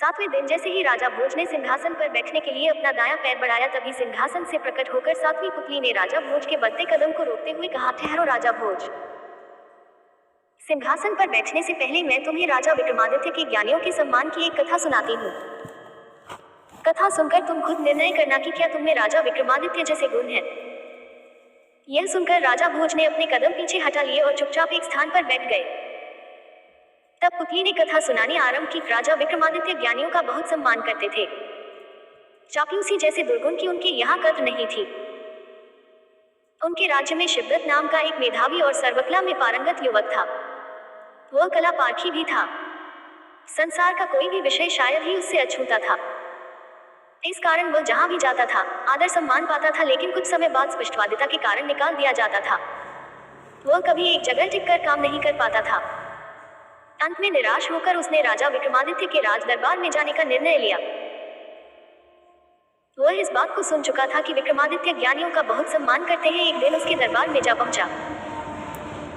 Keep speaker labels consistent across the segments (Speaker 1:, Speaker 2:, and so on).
Speaker 1: सातवें दिन जैसे ही राजा भोज ने सिंहासन पर बैठने के लिए अपना दायां पैर बढ़ाया, तभी सिंहासन से प्रकट होकर सातवीं पुतली ने राजा भोज के बढ़ते कदम को रोकते हुए कहा, ठहरो राजा भोज। सिंहासन पर बैठने से पहले मैं तुम्हें राजा विक्रमादित्य के ज्ञानियों के सम्मान की एक कथा सुनाती हूँ। कथा सुनकर तुम खुद निर्णय करना कि क्या तुम में राजा विक्रमादित्य जैसे गुण हैं। यह सुनकर राजा भोज ने अपने कदम पीछे हटा लिए और चुपचाप एक स्थान पर बैठ गए। तब पुतली ने कथा सुनानी आरंभ की। राजा विक्रमादित्य ज्ञानियों का बहुत सम्मान करते थे। चापलूसी जैसे दुर्गुण की उनके यहाँ कद्र नहीं थी। उनके राज्य में शिवदत्त नाम का एक मेधावी और सर्वकला में पारंगत युवक था। वह कला पारखी भी था। संसार का कोई भी विषय शायद ही उससे अछूता था। इस कारण वह जहां भी जाता था आदर सम्मान पाता था, लेकिन कुछ समय बाद स्पष्टवादिता के कारण निकाल दिया जाता था। वह कभी एक जगह टिककर काम नहीं कर पाता था। अंत में निराश होकर उसने राजा विक्रमादित्य के राज दरबार में जाने का निर्णय लिया। वह इस बात को सुन चुका था कि विक्रमादित्य ज्ञानियों का बहुत सम्मान करते हैं। एक दिन उसके दरबार में जा पहुंचा।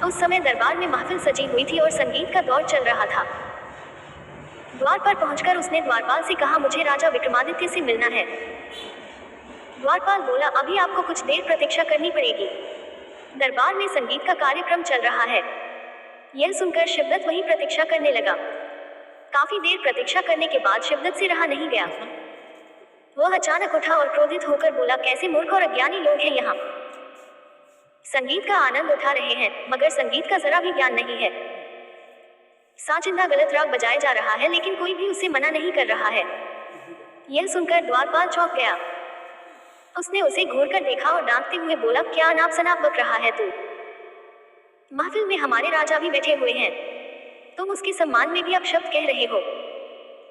Speaker 1: उस समय दरबार में महफिल सजी हुई थी और संगीत का दौर चल रहा था। द्वार पर पहुंचकर उसने द्वारपाल से कहा, मुझे राजा विक्रमादित्य से मिलना है। द्वारपाल बोला, अभी आपको कुछ देर प्रतीक्षा करनी पड़ेगी। दरबार में संगीत का कार्यक्रम चल रहा है। यह सुनकर शिवदत्त वहीं प्रतीक्षा करने लगा। काफी देर प्रतीक्षा करने के बाद शिवदत्त से रहा नहीं गया। वह अचानक उठा और क्रोधित होकर बोला, कैसे मूर्ख और अज्ञानी लोग हैं यहाँ। संगीत का आनंद उठा रहे हैं मगर संगीत का जरा भी ज्ञान नहीं है। साजिंदा गलत राग बजाया जा रहा है लेकिन कोई भी उसे मना नहीं कर रहा है। यह सुनकर द्वारपाल चौंक गया। उसने उसे घूरकर देखा और डांटते हुए बोला, क्या अनाप शनाप बक रहा है तू। महफिल में हमारे राजा भी बैठे हुए हैं, तुम उसके सम्मान में भी अपशब्द कह रहे हो।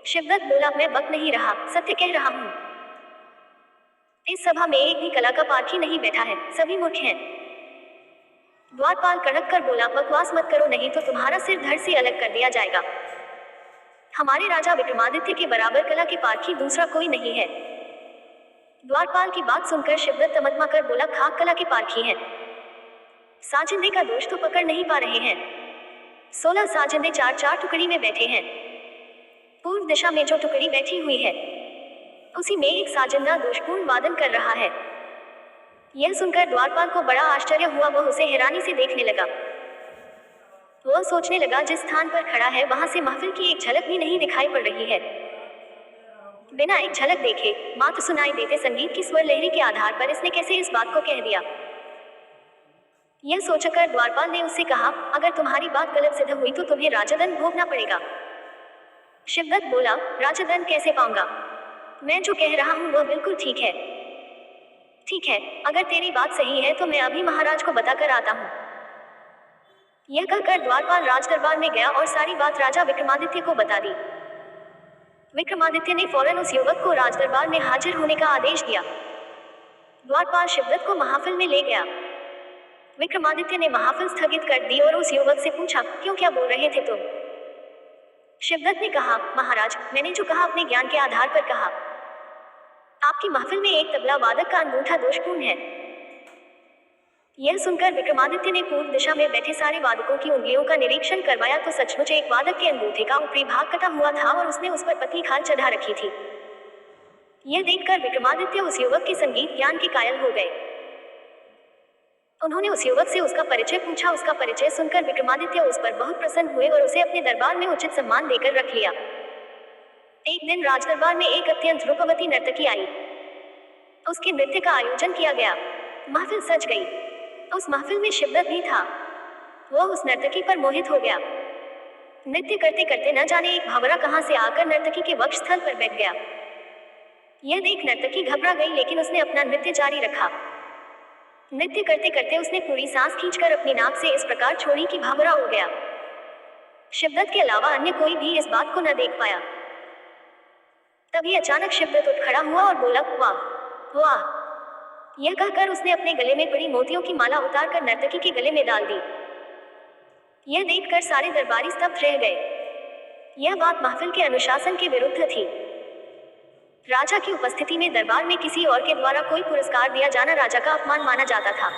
Speaker 1: शिवदत्त बोला, मैं बक नहीं रहा, सत्य कह रहा हूँ। इस सभा में एक भी कला का पारखी नहीं बैठा है, सभी मूर्ख हैं। द्वारपाल कड़क कर बोला, बकवास मत करो नहीं तो तुम्हारा सिर धड़ से अलग कर दिया जाएगा। हमारे राजा विक्रमादित्य के बराबर कला के पारखी दूसरा कोई नहीं है। द्वारपाल की बात सुनकर शिवदत्त तमतमा कर बोला, खाक कला के पारखी हैं। साजिंदे का दोष तो पकड़ नहीं पा रहे हैं। 16 साजिंदे चार चार टुकड़ी में बैठे हैं। पूर्व दिशा में जो टुकड़ी बैठी हुई है उसी में एक साजिंदा दोषपूर्ण वादन कर रहा है। यह सुनकर द्वारपाल को बड़ा आश्चर्य हुआ। वह उसे हैरानी से देखने लगा। वह सोचने लगा, जिस स्थान पर खड़ा है वहां से महफिल की एक झलक भी नहीं दिखाई पड़ रही है। बिना एक झलक देखे मात्र सुनाई देते संगीत की स्वर लहरी के आधार पर इसने कैसे इस बात को कह दिया। यह सोचकर द्वारपाल ने उससे कहा, अगर तुम्हारी बात गलत सिद्ध हुई तो तुम्हें राजदंड भोगना पड़ेगा। शिवदत्त बोला, राजदंड कैसे पाऊंगा, मैं जो कह रहा हूँ वह बिल्कुल ठीक है। ठीक है, अगर तेरी बात सही है तो मैं अभी महाराज को बताकर आता हूँ। यह कहकर द्वारपाल राजदरबार में गया और सारी बात राजा विक्रमादित्य को बता दी। विक्रमादित्य ने फौरन उस युवक को राजदरबार में हाजिर होने का आदेश दिया। द्वारपाल शिवदत्त को महाफिल में ले गया। विक्रमादित्य ने महाफिल स्थगित कर दी और उस युवक से पूछा, क्यों, क्या बोल रहे थे तुम। शिवदत्त ने कहा, महाराज, मैंने जो कहा अपने ज्ञान के आधार पर कहा। आपकी महफिल में एक तबला वादक का अंगूठा दोषपूर्ण है। यह सुनकर विक्रमादित्य ने पूर्व दिशा में बैठे सारे वादकों की उंगलियों का निरीक्षण करवाया तो सचमुच एक वादक के अंगूठे का ऊपरी भाग कटा हुआ था और उसने उस पर पतली खाल चढ़ा रखी थी। यह देखकर विक्रमादित्य उस युवक के संगीत ज्ञान के कायल हो गए। उन्होंने उस युवक से उसका परिचय पूछा। उसका परिचय सुनकर विक्रमादित्य उस पर बहुत प्रसन्न हुए और उसे अपने दरबार में उचित सम्मान देकर रख लिया। एक दिन राजदरबार में एक अत्यंत रूपवती नर्तकी आई। उसके नृत्य का आयोजन किया गया। महफिल सज गई। उस महफिल में शिवदत्त भी था। वह उस नर्तकी पर मोहित हो गया। नृत्य करते करते न जाने एक भंवरा कहां से आकर नर्तकी के वक्षस्थल पर बैठ गया। यह देख नर्तकी घबरा गई, लेकिन उसने अपना नृत्य जारी रखा। नृत्य करते करते उसने पूरी सांस खींचकर अपनी नाक से इस प्रकार छोड़ी कि भंवरा उड़ गया। शिवदत्त के अलावा अन्य कोई भी इस बात को न देख पाया। तभी अचानक शिवदत्त उठ खड़ा हुआ और बोला, वाह वाह। यह कहकर उसने अपने गले में पड़ी मोतियों की माला उतारकर नर्तकी के गले में डाल दी। यह देखकर सारे दरबारी स्तब्ध रह गए। यह बात महफिल के अनुशासन के विरुद्ध थी। राजा की उपस्थिति में दरबार में किसी और के द्वारा कोई पुरस्कार दिया जाना राजा का अपमान माना जाता था।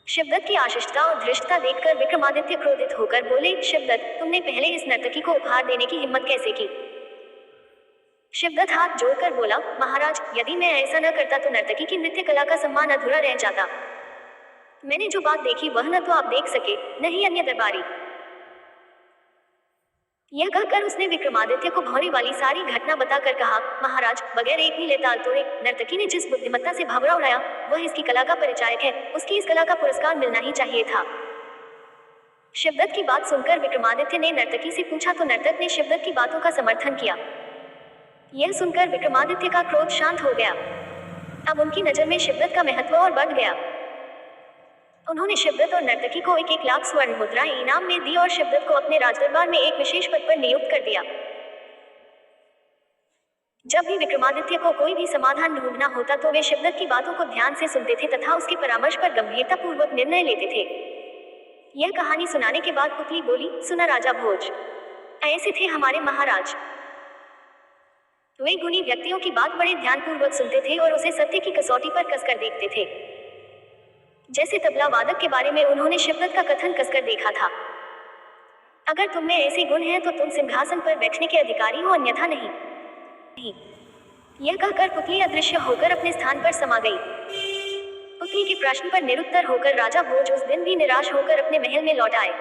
Speaker 1: शिवदत्त की आशिष्टता और धृष्टता देखकर विक्रमादित्य क्रोधित होकर बोले, शिवदत्त, तुमने पहले इस नर्तकी को उपहार देने की हिम्मत कैसे की। शिवदत्त हाथ जोड़कर बोला, महाराज, यदि मैं ऐसा न करता तो नर्तकी की नृत्य कला का सम्मान अधूरा रह जाता। मैंने जो बात देखी वह न तो आप देख सके, न ही अन्य दरबारी। यह कहकर उसने विक्रमादित्य को भौरे वाली सारी घटना बताकर कहा, महाराज, बगैर एक भी लेताल तोड़े नर्तकी ने जिस बुद्धिमत्ता से भंवरा उड़ाया वह इसकी कला का परिचायक है। उसकी इस कला का पुरस्कार मिलना ही चाहिए था। शिवदत्त की बात सुनकर विक्रमादित्य ने नर्तकी से पूछा तो नर्तक ने शिवदत्त की बातों का समर्थन किया। यह सुनकर विक्रमादित्य का क्रोध शांत हो गया। अब उनकी नजर में शिवदत्त का महत्व और बढ़ गया। उन्होंने शिवदत्त और नर्तकी को 1-1 लाख स्वर्ण मुद्राएं इनाम में दी और शिवदत्त को अपने राजदरबार में एक विशेष पद पर नियुक्त कर दिया। जब भी विक्रमादित्य को कोई भी समाधान ढूंढना होता तो वे शिवदत्त की बातों को ध्यान से सुनते थे तथा उसके परामर्श पर गंभीरतापूर्वक निर्णय लेते थे। यह कहानी सुनाने के बाद पुतली बोली, सुना राजा भोज, ऐसे थे हमारे महाराज। वे गुणी व्यक्तियों की बात बड़े ध्यानपूर्वक सुनते थे और उसे सत्य की कसौटी पर कसकर देखते थे। जैसे तबला वादक के बारे में उन्होंने शिवदत्त का कथन कसकर देखा था। अगर तुम में ऐसे गुण हैं तो तुम सिंहासन पर बैठने के अधिकारी हो, अन्यथा नहीं। यह कहकर पुतली अदृश्य होकर अपने स्थान पर समा गई। पुतली के प्रश्न पर निरुत्तर होकर राजा भोज उस दिन भी निराश होकर अपने महल में लौट आए।